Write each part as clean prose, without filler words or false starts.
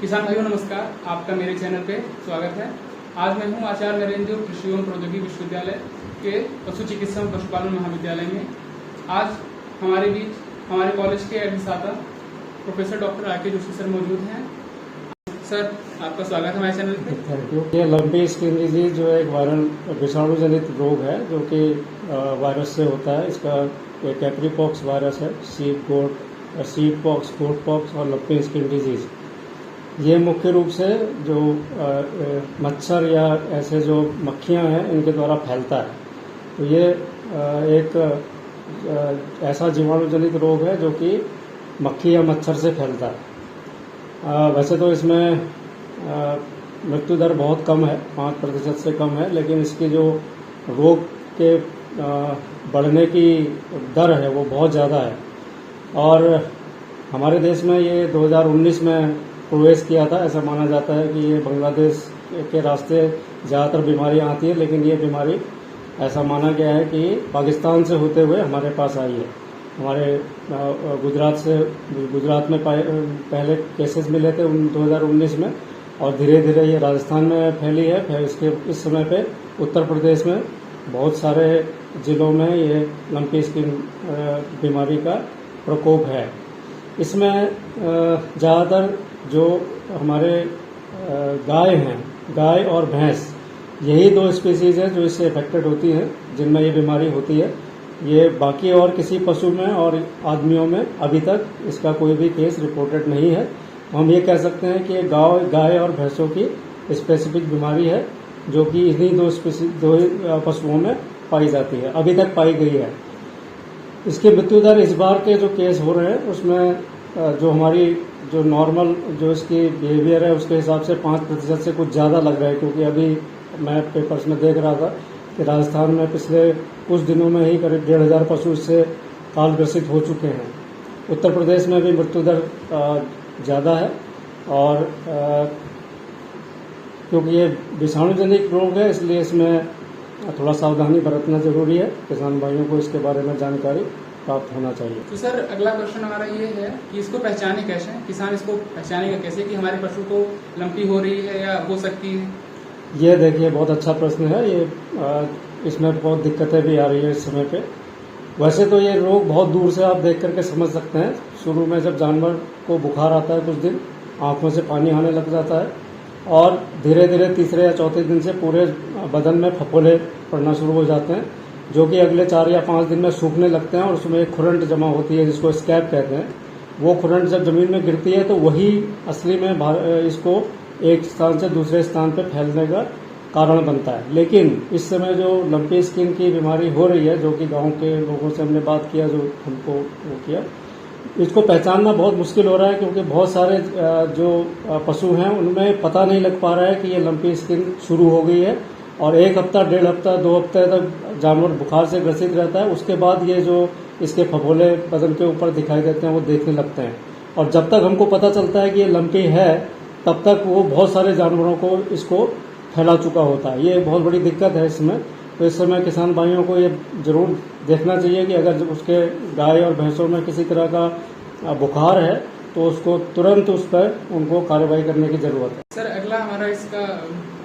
किसान भाइयों नमस्कार, आपका मेरे चैनल पे स्वागत है। आज मैं हूं आचार्य नरेंद्र कृषि एवं प्रौद्योगिकी विश्वविद्यालय के पशु चिकित्सा एवं पशुपालन महाविद्यालय में। आज हमारे बीच हमारे कॉलेज के अधिष्ठाता प्रोफेसर डॉक्टर आके जोशी सर मौजूद हैं। सर, आपका स्वागत है हमारे चैनल पे। Thank you. ये लंपी स्किन डिजीज जो एक वायरल विषाणु जनित रोग है जो कि वायरस से होता है। इसका एक एप्रीपॉक्स वायरस है, सीड पॉक्स, गोट पॉक्स और लंपी स्किन डिजीज। ये मुख्य रूप से जो मच्छर या ऐसे जो मक्खियां हैं इनके द्वारा फैलता है। तो ये एक ऐसा जीवाणु जनित रोग है जो कि मक्खी या मच्छर से फैलता है। वैसे तो इसमें मृत्यु दर बहुत कम है, 5% से कम है, लेकिन इसकी जो रोग के बढ़ने की दर है वो बहुत ज़्यादा है। और हमारे देश में ये 2019 में प्रवेश किया था। ऐसा माना जाता है कि ये बांग्लादेश के रास्ते ज़्यादातर बीमारियां आती है, लेकिन ये बीमारी ऐसा माना गया है कि पाकिस्तान से होते हुए हमारे पास आई है। हमारे गुजरात में पहले केसेस मिले थे 2019 में, और धीरे धीरे ये राजस्थान में फैली है। फिर इसके इस समय पे उत्तर प्रदेश में बहुत सारे जिलों में ये लंपी स्किन बीमारी का प्रकोप है। इसमें ज़्यादातर जो हमारे गाय और भैंस, यही दो स्पीसीज हैं जो इससे अफेक्टेड होती हैं, जिनमें ये बीमारी होती है। ये बाकी और किसी पशु में और आदमियों में अभी तक इसका कोई भी केस रिपोर्टेड नहीं है। हम ये कह सकते हैं कि गाय और भैंसों की स्पेसिफिक बीमारी है जो कि इन्हीं दो पशुओं में पाई जाती है, अभी तक पाई गई है। इसकी मृत्यु दर इस बार के जो केस हो रहे हैं उसमें जो हमारी जो नॉर्मल जो इसकी बिहेवियर है उसके हिसाब से 5% से कुछ ज़्यादा लग रहा है, क्योंकि अभी मैं पेपर्स में देख रहा था कि राजस्थान में पिछले कुछ दिनों में ही करीब 1,500 पशु इससे कालग्रसित हो चुके हैं। उत्तर प्रदेश में भी मृत्यु दर ज़्यादा है, और क्योंकि ये विषाणु जनित रोग है इसलिए इसमें थोड़ा सावधानी बरतना जरूरी है। किसान भाइयों को इसके बारे में जानकारी प्राप्त होना चाहिए। तो सर, अगला क्वेश्चन हमारा ये है कि इसको पहचाने कैसे, किसान इसको पहचानेगा कैसे कि हमारे पशु को लंपी हो रही है या हो सकती है? ये देखिए, बहुत अच्छा प्रश्न है ये। इसमें बहुत दिक्कतें भी आ रही है इस समय पे। वैसे तो ये रोग बहुत दूर से आप देख करके समझ सकते हैं। शुरू में जब जानवर को बुखार आता है कुछ दिन, आंखों से पानी आने लग जाता है, और धीरे धीरे तीसरे या चौथे दिन से पूरे बदन में फफोले पड़ना शुरू हो जाते हैं, जो कि अगले 4 या 5 दिन में सूखने लगते हैं, और उसमें एक खुरंट जमा होती है जिसको स्कैब कहते हैं। वो खुरंट जब जमीन में गिरती है तो वही असली में इसको एक स्थान से दूसरे स्थान पर फैलने का कारण बनता है। लेकिन इस समय जो लंपी स्किन की बीमारी हो रही है, जो कि गांव के लोगों से हमने बात किया, जो हमको वो किया, इसको पहचानना बहुत मुश्किल हो रहा है, क्योंकि बहुत सारे जो पशु हैं उनमें पता नहीं लग पा रहा है कि ये लंपी स्किन शुरू हो गई है, और 1 हफ्ता, 1.5 हफ्ता, 2 हफ्ते तक जानवर बुखार से ग्रसित रहता है। उसके बाद ये जो इसके फफोले बदन के ऊपर दिखाई देते हैं वो देखने लगते हैं, और जब तक हमको पता चलता है कि ये लंपी है तब तक वो बहुत सारे जानवरों को इसको फैला चुका होता है। ये बहुत बड़ी दिक्कत है इसमें। तो इस समय किसान भाइयों को ये जरूर देखना चाहिए कि अगर उसके गाय और भैंसों में किसी तरह का बुखार है तो उसको तुरंत उस पर उनको कार्रवाई करने की जरूरत है। सर, अगला हमारा इसका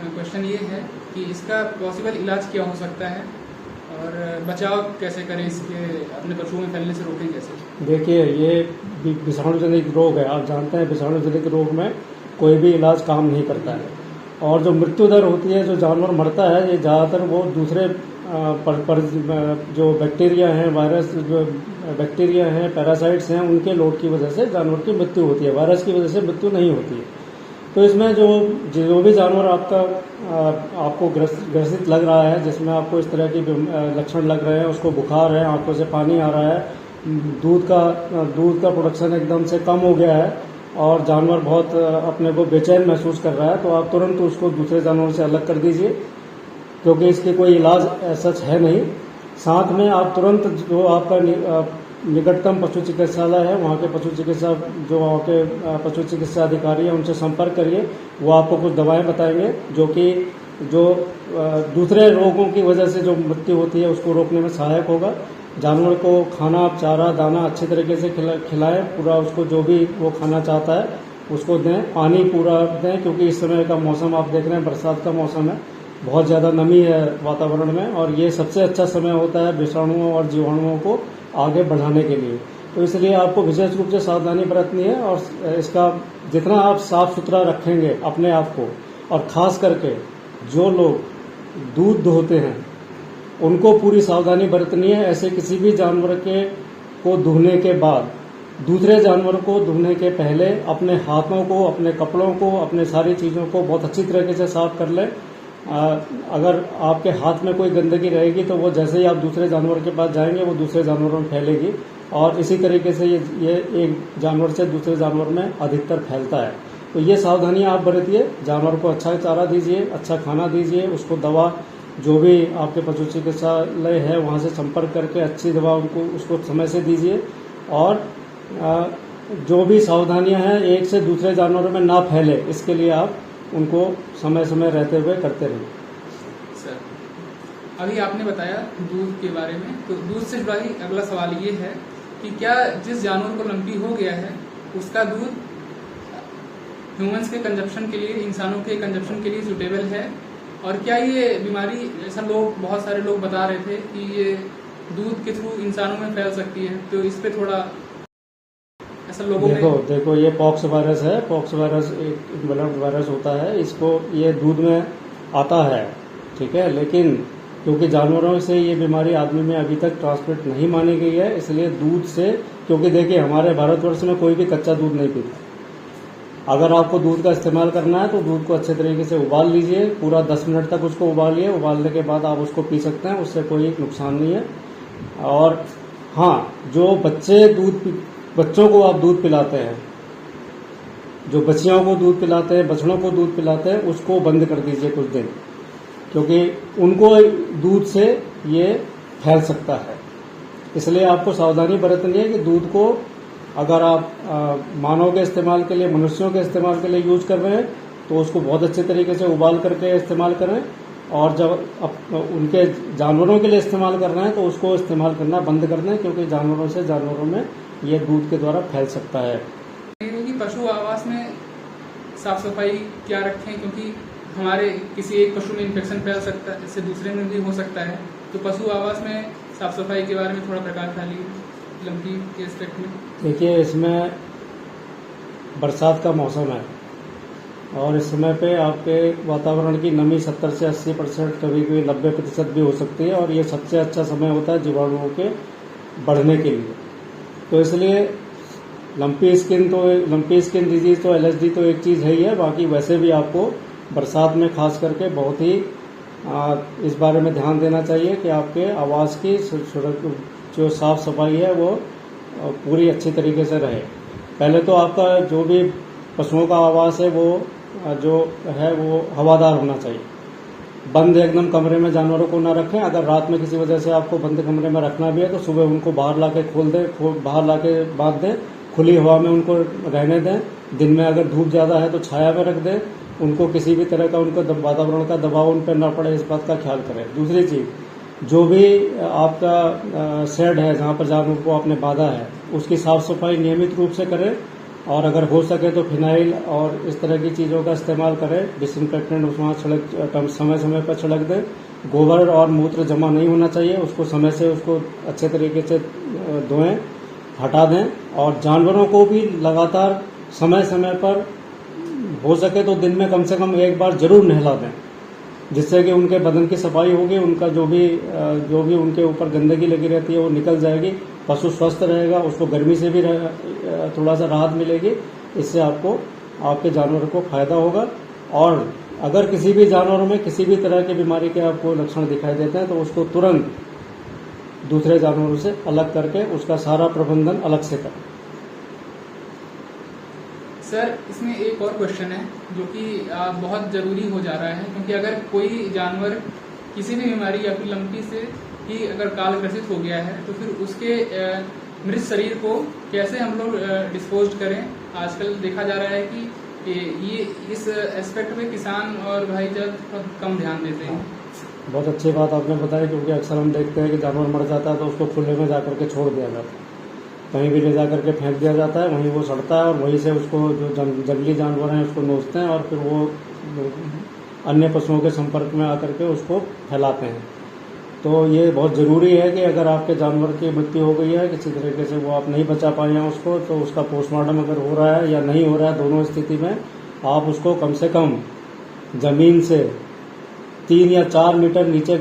क्वेश्चन ये है कि इसका पॉसिबल इलाज क्या हो सकता है और बचाव कैसे करें, इसके अपने पशुओं में फैलने से रोकें कैसे? देखिए, ये विषाणु जनित रोग है। आप जानते हैं विषाणु जनित रोग में कोई भी इलाज काम नहीं करता है, और जो मृत्यु दर होती है, जो जानवर मरता है, ये ज़्यादातर वो दूसरे जो बैक्टीरिया हैं, वायरस जो बैक्टीरिया हैं, पैरासाइट्स हैं, उनके लोड की वजह से जानवर की मृत्यु होती है। वायरस की वजह से मृत्यु नहीं होती है। तो इसमें जो भी जानवर आपको ग्रसित लग रहा है, जिसमें आपको इस तरह की लक्षण लग रहे हैं, उसको बुखार है, आंखों से पानी आ रहा है, दूध का प्रोडक्शन एकदम से कम हो गया है, और जानवर बहुत अपने को बेचैन महसूस कर रहा है, तो आप तुरंत उसको दूसरे जानवरों से अलग कर दीजिए, क्योंकि इसके कोई इलाज सच है नहीं। साथ में आप तुरंत जो आपका निकटतम पशु चिकित्सालय है, वहाँ के पशु चिकित्सा जो वहाँ के पशु चिकित्सा अधिकारी हैं उनसे संपर्क करिए। वो आपको कुछ दवाएं बताएंगे जो दूसरे रोगों की वजह से जो मृत्यु होती है उसको रोकने में सहायक होगा। जानवर को खाना, चारा, दाना अच्छे तरीके से खिलाएं, पूरा उसको जो भी वो खाना चाहता है उसको दें, पानी पूरा दें, क्योंकि इस समय का मौसम आप देख रहे हैं बरसात का मौसम है, बहुत ज़्यादा नमी है वातावरण में, और ये सबसे अच्छा समय होता है विषाणुओं और जीवाणुओं को आगे बढ़ाने के लिए। तो इसलिए आपको विशेष रूप से सावधानी बरतनी है, और इसका जितना आप साफ सुथरा रखेंगे अपने आप को, और खास करके जो लोग दूध दोहते हैं उनको पूरी सावधानी बरतनी है। ऐसे किसी भी जानवर को दुहने के बाद दूसरे जानवर को धोने के पहले अपने हाथों को, अपने कपड़ों को, अपने सारी चीज़ों को बहुत अच्छी तरीके से साफ कर लें। अगर आपके हाथ में कोई गंदगी रहेगी तो वो जैसे ही आप दूसरे जानवर के पास जाएंगे वो दूसरे जानवरों में फैलेगी, और इसी तरीके से ये एक जानवर से दूसरे जानवर में अधिकतर फैलता है। तो ये सावधानियां आप बरतिए। जानवर को अच्छा चारा दीजिए, अच्छा खाना दीजिए, उसको दवा जो भी आपके पशु चिकित्सालय है वहाँ से संपर्क करके अच्छी दवा उसको समय से दीजिए, और जो भी सावधानियां हैं एक से दूसरे जानवरों में ना फैले, इसके लिए आप उनको समय समय रहते हुए करते रहें। सर, अभी आपने बताया दूध के बारे में, तो दूध से जुड़ा ही अगला सवाल ये है कि क्या जिस जानवर को लंपी हो गया है उसका दूध ह्यूमंस के कंजप्शन के लिए, इंसानों के कंजप्शन के लिए सुटेबल है, और क्या ये बीमारी, ऐसा बहुत सारे लोग बता रहे थे कि ये दूध के थ्रू इंसानों में फैल सकती है, तो इस पे थोड़ा ऐसा लोगों में देखो ये पॉक्स वायरस है। पॉक्स वायरस एक इनवेलेंट वायरस होता है, इसको ये दूध में आता है, ठीक है, लेकिन क्योंकि जानवरों से ये बीमारी आदमी में अभी तक ट्रांसमिट नहीं मानी गई है, इसलिए दूध से, क्योंकि देखिए हमारे भारतवर्ष में कोई भी कच्चा दूध नहीं पीता। अगर आपको दूध का इस्तेमाल करना है तो दूध को अच्छे तरीके से उबाल लीजिए, पूरा 10 मिनट तक उसको उबालिए। उबालने के बाद आप उसको पी सकते हैं, उससे कोई नुकसान नहीं है। और हाँ, जो बच्चों को आप दूध पिलाते हैं, जो बच्चियों को दूध पिलाते हैं, बछड़ों को दूध पिलाते हैं, उसको बंद कर दीजिए कुछ दिन, क्योंकि उनको दूध से ये फैल सकता है। इसलिए आपको सावधानी बरतनी है कि दूध को अगर आप मानव के इस्तेमाल के लिए, मनुष्यों के इस्तेमाल के लिए यूज कर रहे हैं तो उसको बहुत अच्छे तरीके से उबाल करके इस्तेमाल करें, और जब उनके जानवरों के लिए इस्तेमाल कर रहे हैं तो उसको इस्तेमाल करना बंद कर दें, क्योंकि जानवरों से जानवरों में ये दूध के द्वारा फैल सकता है। पशु आवास में साफ सफाई क्या रखें, क्योंकि हमारे किसी एक पशु में इन्फेक्शन फैल सकता है, इससे दूसरे में भी हो सकता है। तो पशु आवास में साफ सफाई के बारे में थोड़ा प्रकाश डालिए लंपी के एस्पेक्ट में। देखिए, इसमें बरसात का मौसम है और इस समय पे आपके वातावरण की नमी 70 से 80%, कभी कभी 90% भी हो सकती है, और ये सबसे अच्छा समय होता है जीवाणुओं के बढ़ने के लिए। तो इसलिए लंपी स्किन डिजीज तो LSD तो एक चीज़ है ही है, बाकी वैसे भी आपको बरसात में खास करके बहुत ही इस बारे में ध्यान देना चाहिए कि आपके आवास की जो साफ सफाई है वो पूरी अच्छी तरीके से रहे। पहले तो आपका जो भी पशुओं का आवास है वो जो है वो हवादार होना चाहिए। बंद एकदम कमरे में जानवरों को ना रखें। अगर रात में किसी वजह से आपको बंद कमरे में रखना भी है तो सुबह उनको बाहर लाके बाहर लाके बांध दें, खुली हवा में उनको रहने दें। दिन में अगर धूप ज़्यादा है तो छाया में रख दें। उनको किसी भी तरह का उनको वातावरण का दबाव उन पर न पड़े, इस बात का ख्याल करें। दूसरी चीज़, जो भी आपका शेड है जहाँ पर जानवर को आपने बांधा है उसकी साफ सफाई नियमित रूप से करें, और अगर हो सके तो फिनाइल और इस तरह की चीज़ों का इस्तेमाल करें। डिसइंफेक्टेंट उसमें समय समय पर छिड़क दें। गोबर और मूत्र जमा नहीं होना चाहिए, उसको समय से उसको अच्छे तरीके से धोएं, हटा दें। और जानवरों को भी लगातार समय समय पर हो सके तो दिन में कम से कम एक बार जरूर नहला दें, जिससे कि उनके बदन की सफाई होगी, उनका जो भी उनके ऊपर गंदगी लगी रहती है वो निकल जाएगी, पशु स्वस्थ रहेगा, उसको गर्मी से भी थोड़ा सा राहत मिलेगी। इससे आपको आपके जानवरों को फायदा होगा। और अगर किसी भी जानवरों में किसी भी तरह की बीमारी के आपको लक्षण दिखाई देते हैं तो उसको तुरंत दूसरे जानवरों से अलग करके उसका सारा प्रबंधन अलग से करें। सर, इसमें एक और क्वेश्चन है जो कि बहुत ज़रूरी हो जा रहा है, क्योंकि अगर कोई जानवर किसी भी बीमारी या फिर लंपी से ही अगर काल ग्रसित हो गया है तो फिर उसके मृत शरीर को कैसे हम लोग डिस्पोज करें। आजकल देखा जा रहा है कि ये इस एस्पेक्ट में किसान और भाई जब कम ध्यान देते हैं। बहुत अच्छी बात आपने बताई, क्योंकि अक्सर हम देखते हैं कि जानवर मर जाता है तो उसको खुले में जाकर के छोड़ दिया जाता है। कहीं भी ले जा करके फेंक दिया जाता है, वहीं वो सड़ता है और वहीं से उसको जो जंगली जानवर हैं उसको नोचते हैं और फिर वो अन्य पशुओं के संपर्क में आकर के उसको फैलाते हैं। तो ये बहुत ज़रूरी है कि अगर आपके जानवर की मृत्यु हो गई है, किसी तरीके से वो आप नहीं बचा पाए हैं उसको, तो उसका पोस्टमार्टम अगर हो रहा है या नहीं हो रहा है, दोनों स्थिति में आप उसको कम से कम ज़मीन से 3 या 4 मीटर नीचे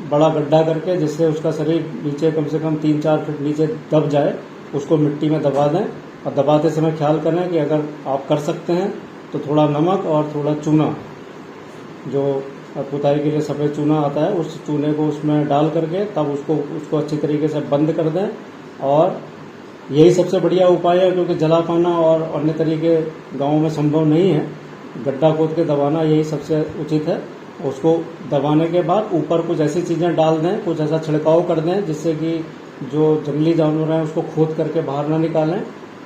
बड़ा गड्ढा करके, जिससे उसका शरीर नीचे कम से कम 3-4 फीट नीचे दब जाए, उसको मिट्टी में दबा दें। और दबाते समय ख्याल करें कि अगर आप कर सकते हैं तो थोड़ा नमक और थोड़ा चूना, जो पुताई के लिए सफ़ेद चूना आता है, उस चूने को उसमें डाल करके तब उसको अच्छी तरीके से बंद कर दें। और यही सबसे बढ़िया उपाय है, क्योंकि जला पाना और अन्य तरीके गाँव में संभव नहीं है। गड्ढा खोद के दबाना यही सबसे उचित है। उसको दबाने के बाद ऊपर कुछ ऐसी चीज़ें डाल दें, कुछ ऐसा छिड़काव कर दें जिससे कि जो जंगली जानवर हैं उसको खोद करके बाहर ना निकालें।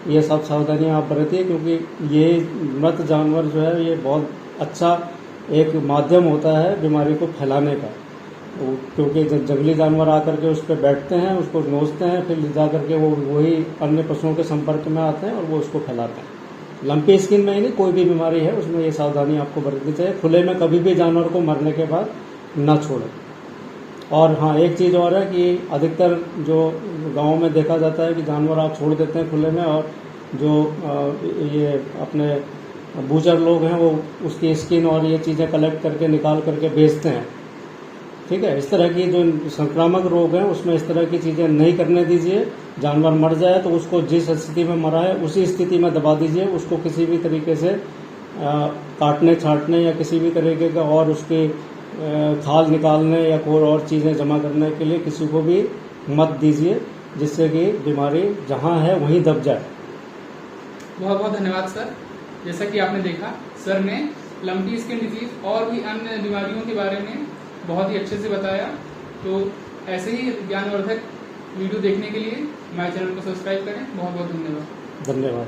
ये सब सावधानियां आप बरतिए, क्योंकि ये मृत जानवर जो है ये बहुत अच्छा एक माध्यम होता है बीमारी को फैलाने का। क्योंकि जब जंगली जानवर आकर के उस पर बैठते हैं, उसको नोचते हैं, फिर ले जा करके वो वही अन्य पशुओं के संपर्क में आते हैं और वो उसको फैलाते हैं। लंपी स्किन में ही नहीं, कोई भी बीमारी है उसमें ये सावधानी आपको बरतनी चाहिए। खुले में कभी भी जानवर को मरने के बाद न छोड़ें। और हाँ, एक चीज़ और है कि अधिकतर जो गांव में देखा जाता है कि जानवर आप छोड़ देते हैं खुले में, और जो ये अपने बूचर लोग हैं वो उसकी स्किन और ये चीज़ें कलेक्ट करके निकाल करके बेचते हैं। ठीक है, इस तरह की जो संक्रामक रोग हैं उसमें इस तरह की चीज़ें नहीं करने दीजिए। जानवर मर जाए तो उसको जिस स्थिति में मरा है उसी स्थिति में दबा दीजिए। उसको किसी भी तरीके से काटने छाटने या किसी भी तरीके का और उसकी खाल निकालने या कोई और चीज़ें जमा करने के लिए किसी को भी मत दीजिए, जिससे कि बीमारी जहाँ है वहीं दब जाए। बहुत बहुत धन्यवाद सर। जैसा कि आपने देखा, सर ने लंपी स्किन डिजीज और भी अन्य बीमारियों के बारे में बहुत ही अच्छे से बताया। तो ऐसे ही ज्ञानवर्धक वीडियो देखने के लिए हमारे चैनल को सब्सक्राइब करें। बहुत बहुत धन्यवाद। धन्यवाद।